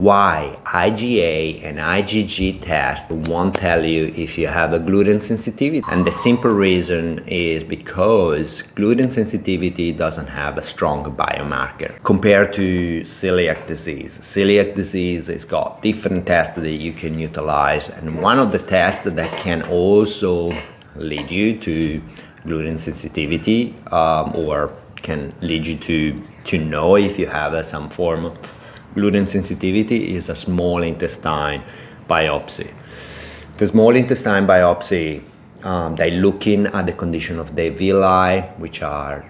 Why IgA and IgG test won't tell you if you have a gluten sensitivity. And the simple reason is because gluten sensitivity doesn't have a strong biomarker compared to celiac disease. Celiac disease has got different tests that you can utilize, and one of the tests that can also lead you to gluten sensitivity or can lead you to know if you have some form of gluten sensitivity is a small intestine biopsy. The small intestine biopsy, they're looking at the condition of the villi, which are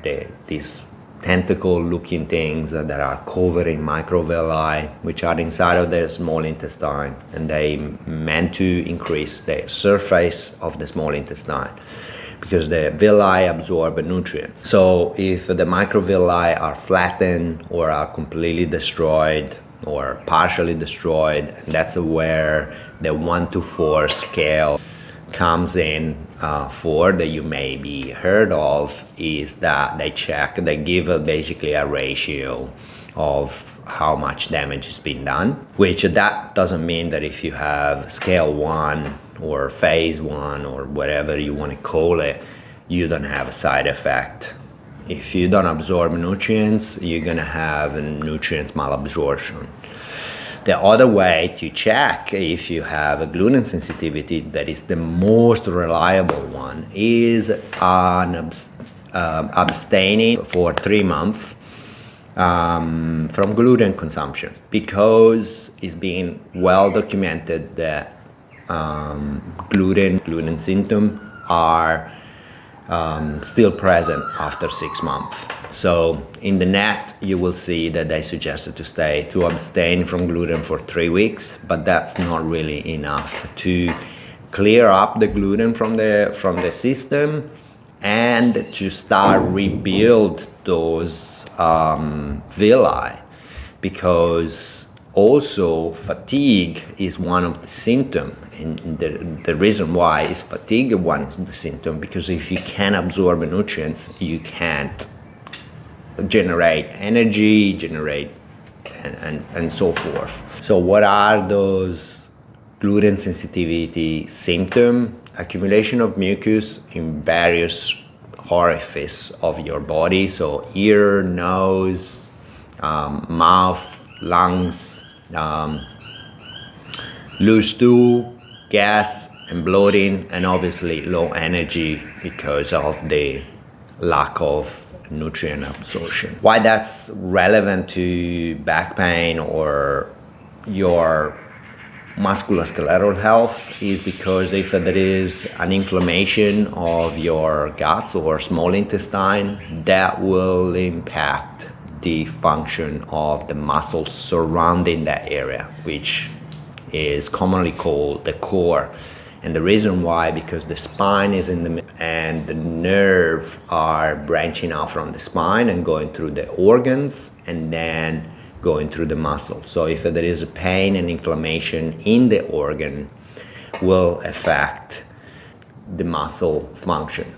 these tentacle-looking things that are covering microvilli, which are inside of the small intestine, and they meant to increase the surface of the small intestine, because the villi absorb nutrients. So if the microvilli are flattened or are completely destroyed or partially destroyed, that's where the 1 to 4 scale comes in for, that you may be heard of, is that they give basically a ratio of how much damage has been done, which that doesn't mean that if you have scale 1 or phase 1 or whatever you want to call it, you don't have a side effect. If you don't absorb nutrients, you're gonna have nutrients malabsorption. The other way to check if you have a gluten sensitivity, that is the most reliable one, is abstaining for 3 months from gluten consumption, because it's been well documented that gluten symptoms are still present after 6 months. So in the net, you will see that they suggested to abstain from gluten for 3 weeks, but that's not really enough to clear up the gluten from the system and to start rebuild those villi, because also fatigue is one of the symptoms. And the reason why is fatigue one of the symptom, because if you can't absorb nutrients, you can't generate energy, and so forth. So what are those gluten sensitivity symptoms? Accumulation of mucus in various orifices of your body, so ear, nose, mouth, lungs, loose stool, gas and bloating, and obviously low energy because of the lack of nutrient absorption. Why that's relevant to back pain or your musculoskeletal health is because if there is an inflammation of your guts or small intestine, that will impact the function of the muscles surrounding that area, which is commonly called the core. And the reason why, because the spine is in the middle and the nerve are branching out from the spine and going through the organs and then going through the muscle. So if there is a pain and inflammation in the organ, will affect the muscle function.